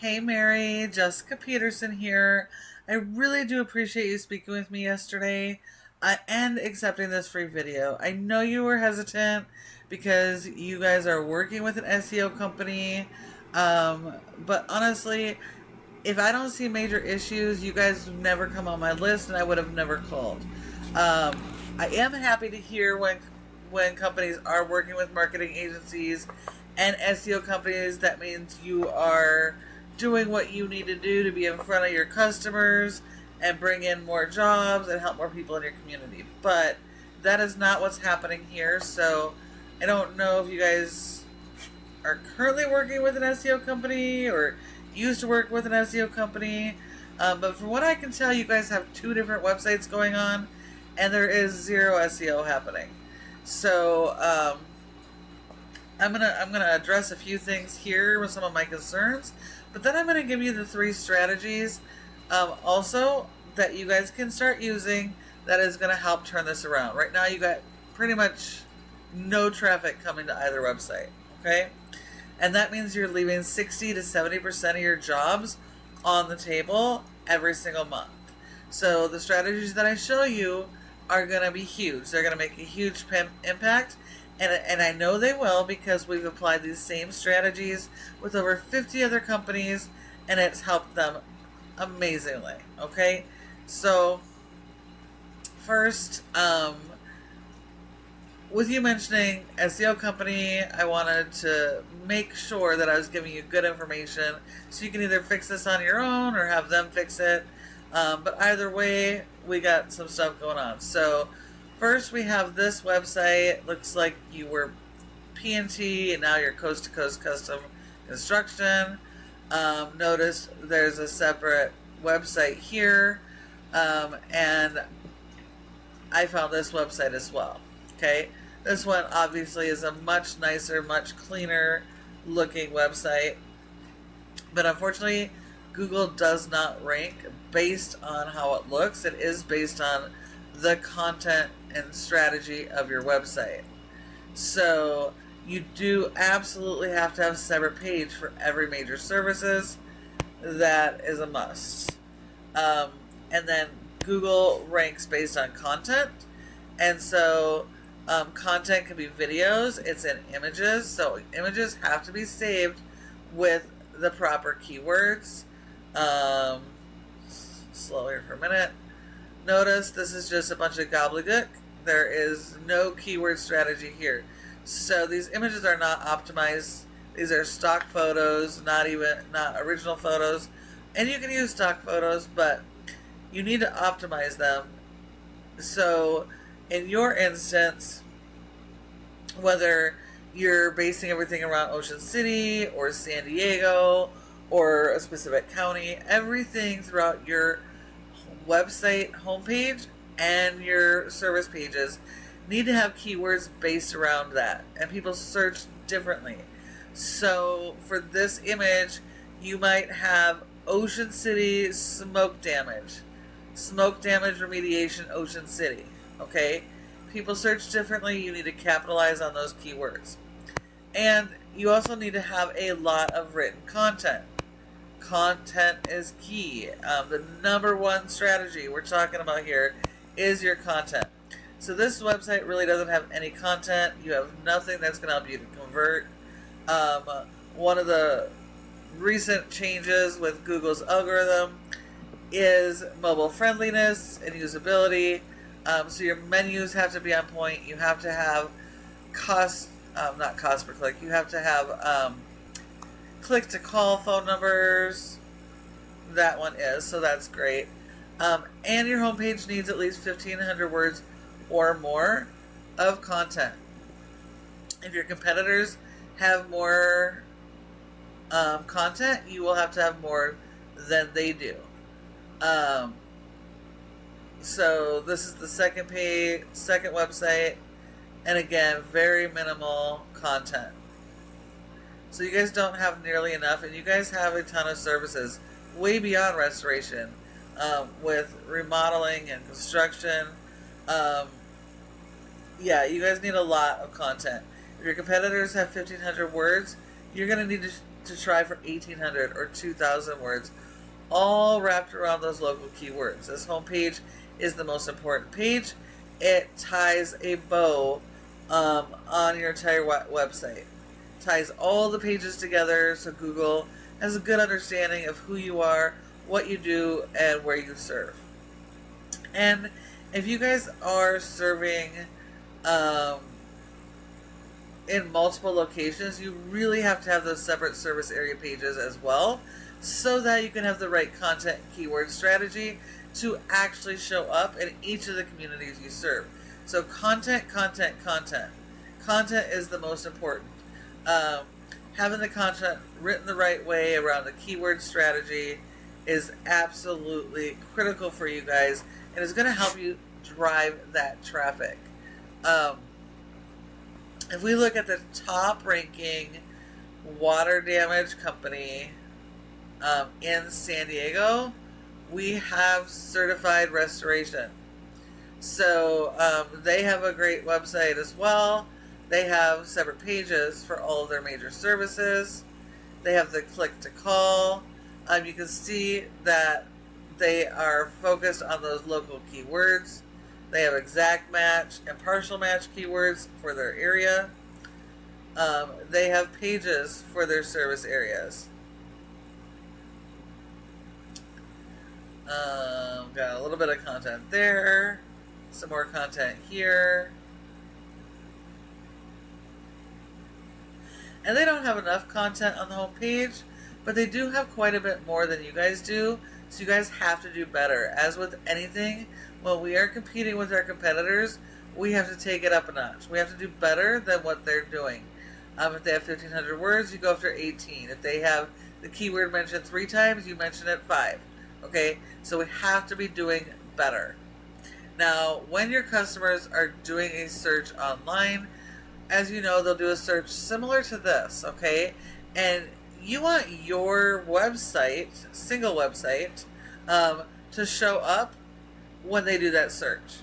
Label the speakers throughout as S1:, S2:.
S1: Hey Mary, Jessica Peterson here. I really do appreciate you speaking with me yesterday and accepting this free video. I know you were hesitant because you guys are working with an SEO company, but honestly, if I don't see major issues, you guys would never come on my list and I would have never called. I am happy to hear when companies are working with marketing agencies and SEO companies. That means you are doing what you need to do to be in front of your customers and bring in more jobs and help more people in your community. But that is not what's happening here. So I don't know if you guys are currently working with an SEO company or used to work with an SEO company. But from what I can tell, you guys have two different websites going on and there is zero SEO happening. So I'm gonna address a few things here with some of my concerns, but then I'm gonna give you the 3 strategies also that you guys can start using that is gonna help turn this around. Right now you got pretty much no traffic coming to either website, okay? And that means you're leaving 60 to 70% of your jobs on the table every single month. So the strategies that I show you are gonna be huge. They're gonna make a huge impact. And I know they will because we've applied these same strategies with over 50 other companies and it's helped them amazingly. Okay, so first, with you mentioning SEO company, I wanted to make sure that I was giving you good information so you can either fix this on your own or have them fix it. But either way, we got some stuff going on. So first, we have this website. Looks like you were P&T and now you're Coast to Coast Custom Construction. Notice there's a separate website here, and I found this website as well. Okay, this one obviously is a much nicer, much cleaner looking website, but unfortunately, Google does not rank based on how it looks. It is based on the content and strategy of your website. So you do absolutely have to have a separate page for every major services. That is a must. And then Google ranks based on content. And so content can be videos, it's in images. So images have to be saved with the proper keywords. Slow here for a minute. Notice this is just a bunch of gobbledygook. There is no keyword strategy here. So these images are not optimized. These are stock photos, not original photos. And you can use stock photos, but you need to optimize them. So in your instance, whether you're basing everything around Ocean City or San Diego or a specific county, everything throughout your website homepage and your service pages need to have keywords based around that, and people search differently. So for this image, you might have Ocean City smoke damage remediation Ocean City. Okay, people search differently. You need to capitalize on those keywords, and you also need to have a lot of written content. Content is key. The number one strategy we're talking about here is your content. So this website really doesn't have any content. You have nothing that's going to help you to convert. One of the recent changes with Google's algorithm is mobile friendliness and usability. So your menus have to be on point. You have to have not cost per click. You have to have click to call phone numbers. That one is, so that's great. And your homepage needs at least 1,500 words or more of content. If your competitors have more content, you will have to have more than they do. So this is the second website, and again, very minimal content. So you guys don't have nearly enough, and you guys have a ton of services way beyond restoration, with remodeling and construction. Yeah, you guys need a lot of content. If your competitors have 1,500 words, you're going to need to try for 1,800 or 2,000 words, all wrapped around those local keywords. This homepage is the most important page. It ties a bow on your entire website. Ties all the pages together so Google has a good understanding of who you are, what you do, and where you serve. And if you guys are serving in multiple locations, you really have to have those separate service area pages as well, so that you can have the right content and keyword strategy to actually show up in each of the communities you serve. So content, content, content. Content is the most important. Having the content written the right way around the keyword strategy is absolutely critical for you guys, and is going to help you drive that traffic. If we look at the top ranking water damage company in San Diego, we have Certified Restoration. So they have a great website as well. They have separate pages for all of their major services. They have the click to call. You can see that they are focused on those local keywords. They have exact match and partial match keywords for their area. They have pages for their service areas. Got a little bit of content there. Some more content here. And they don't have enough content on the home page, but they do have quite a bit more than you guys do. So you guys have to do better. As with anything, when we are competing with our competitors, we have to take it up a notch. We have to do better than what they're doing. If they have 1,500 words, you go after 18. If they have the keyword mentioned 3 times, you mention it 5. Okay? So we have to be doing better. Now, when your customers are doing a search online, as you know, they'll do a search similar to this, okay? And you want your website, single website, to show up when they do that search.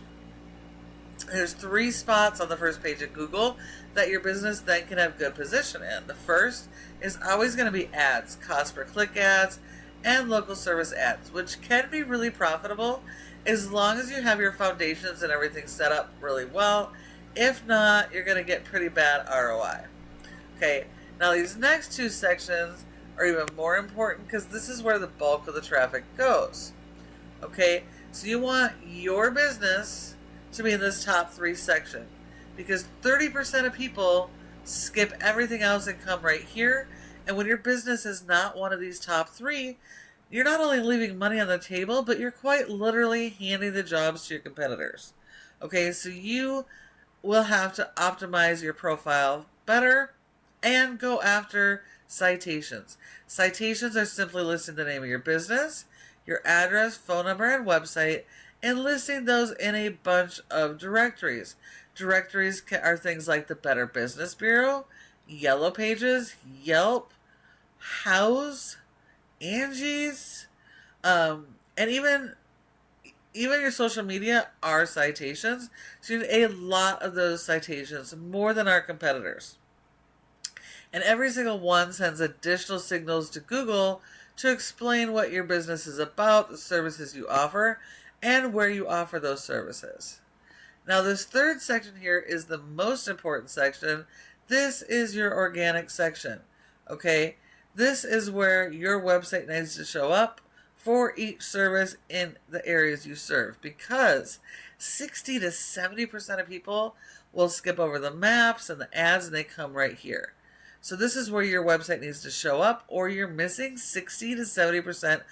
S1: There's 3 spots on the first page of Google that your business then can have good position in. The first is always going to be ads, cost per click ads, and local service ads, which can be really profitable as long as you have your foundations and everything set up really well. If not, you're going to get pretty bad ROI. Okay, now these next 2 sections are even more important because this is where the bulk of the traffic goes. Okay, so you want your business to be in this top 3 section, because 30% of people skip everything else and come right here. And when your business is not one of these top 3, you're not only leaving money on the table, but you're quite literally handing the jobs to your competitors. Okay, so you will have to optimize your profile better and go after citations. Citations are simply listing the name of your business, your address, phone number, and website, and listing those in a bunch of directories. Directories are things like the Better Business Bureau, Yellow Pages, Yelp, Houzz, Angie's, and even your social media are citations. So you need a lot of those citations, more than our competitors. And every single one sends additional signals to Google to explain what your business is about, the services you offer, and where you offer those services. Now, this 3rd section here is the most important section. This is your organic section. Okay? This is where your website needs to show up for each service in the areas you serve, because 60 to 70% of people will skip over the maps and the ads and they come right here. So this is where your website needs to show up, or you're missing 60 to 70%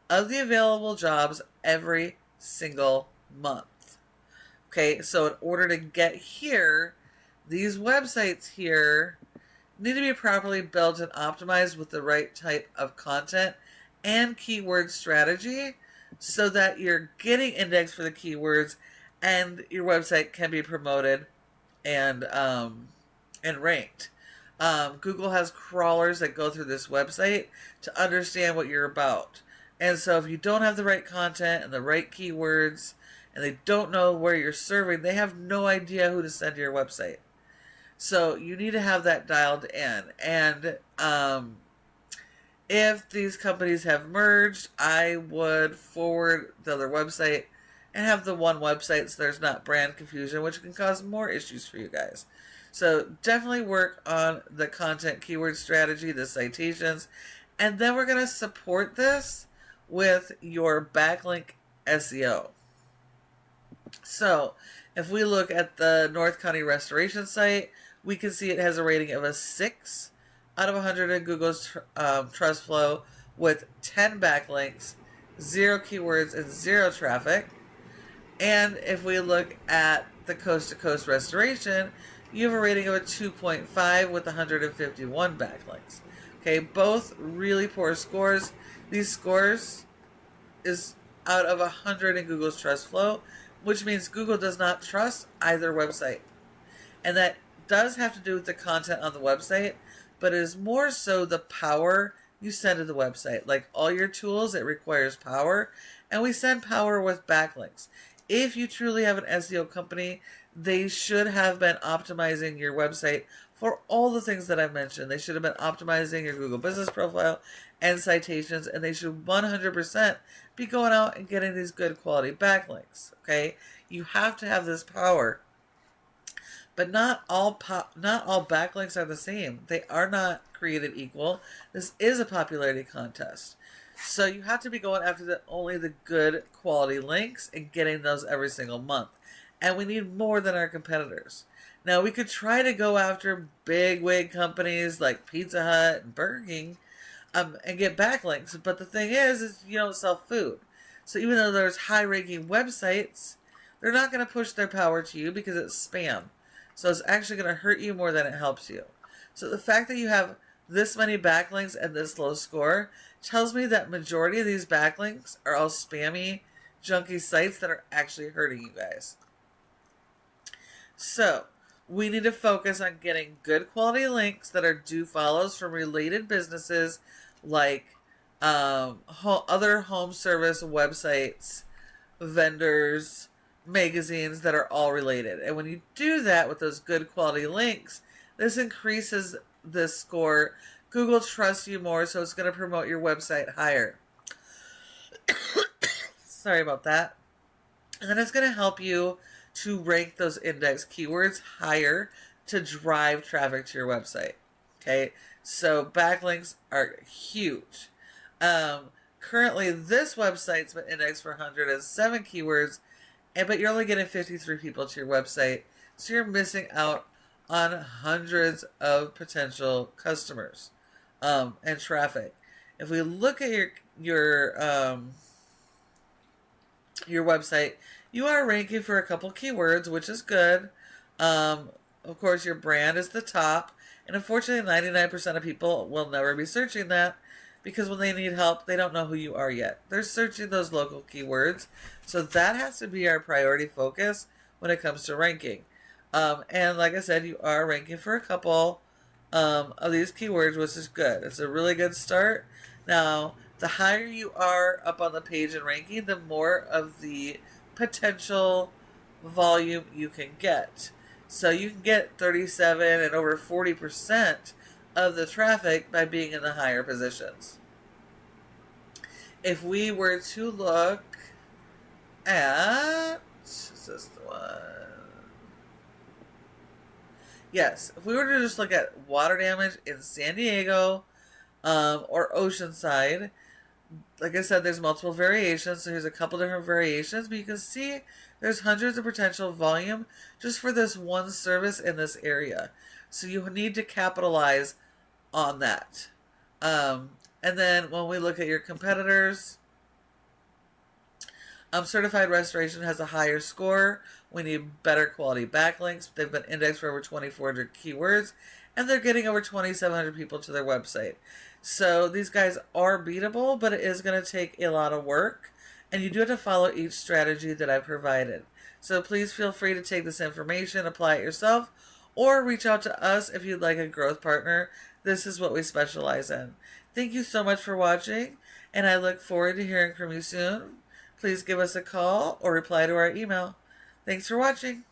S1: of the available jobs every single month. Okay, so in order to get here, these websites here need to be properly built and optimized with the right type of content and keyword strategy, so that you're getting indexed for the keywords and your website can be promoted and ranked. Google has crawlers that go through this website to understand what you're about. And so if you don't have the right content and the right keywords, and they don't know where you're serving, they have no idea who to send to your website. So you need to have that dialed in. And If these companies have merged, I would forward the other website and have the one website so there's not brand confusion, which can cause more issues for you guys. So definitely work on the content keyword strategy, the citations, and then we're going to support this with your backlink SEO. So if we look at the North County Restoration site, we can see it has a rating of a 6 out of 100 in Google's Trust Flow with 10 backlinks, 0 keywords, and 0 traffic. And if we look at the Coast to Coast Restoration, you have a rating of a 2.5 with 151 backlinks. Okay, both really poor scores. These scores is out of 100 in Google's Trust Flow, which means Google does not trust either website. And that does have to do with the content on the website, but it is more so the power you send to the website. Like all your tools, it requires power, and we send power with backlinks. If you truly have an SEO company, they should have been optimizing your website for all the things that I mentioned. They should have been optimizing your Google business profile and citations, and they should 100% be going out and getting these good quality backlinks. Okay, you have to have this power. But not all backlinks are the same. They are not created equal. This is a popularity contest. So you have to be going after only the good quality links and getting those every single month. And we need more than our competitors. Now we could try to go after big wig companies like Pizza Hut and Burger King and get backlinks. But the thing is you don't sell food. So even though there's high ranking websites, they're not going to push their power to you because it's spam. So it's actually going to hurt you more than it helps you. So the fact that you have this many backlinks and this low score tells me that majority of these backlinks are all spammy, junky sites that are actually hurting you guys. So we need to focus on getting good quality links that are do follows from related businesses like other home service websites, vendors, magazines that are all related. And when you do that with those good quality links, this increases the score. Google trusts you more, so it's going to promote your website higher. Sorry about that. And then it's going to help you to rank those index keywords higher to drive traffic to your website. Okay, so backlinks are huge. Currently, this website's been indexed for 107 keywords, but you're only getting 53 people to your website, so you're missing out on hundreds of potential customers and traffic. If we look at your website, you are ranking for a couple keywords, which is good. Of course, your brand is the top, and unfortunately, 99% of people will never be searching that, because when they need help, they don't know who you are yet. They're searching those local keywords. So that has to be our priority focus when it comes to ranking. And like I said, you are ranking for a couple of these keywords, which is good. It's a really good start. Now, the higher you are up on the page in ranking, the more of the potential volume you can get. So you can get 37 and over 40% of the traffic by being in the higher positions. If we were to look at, is this the one? Yes, if we were to just look at water damage in San Diego or Oceanside, like I said, there's multiple variations. So here's a couple different variations, but you can see there's hundreds of potential volume just for this one service in this area. So you need to capitalize on that. And then when we look at your competitors, Certified Restoration has a higher score. We need better quality backlinks. They've been indexed for over 2,400 keywords, and they're getting over 2,700 people to their website. So these guys are beatable, but it is going to take a lot of work, and you do have to follow each strategy that I've provided. So please feel free to take this information, apply it yourself, or reach out to us if you'd like a growth partner. This is what we specialize in. Thank you so much for watching, and I look forward to hearing from you soon. Please give us a call or reply to our email. Thanks for watching.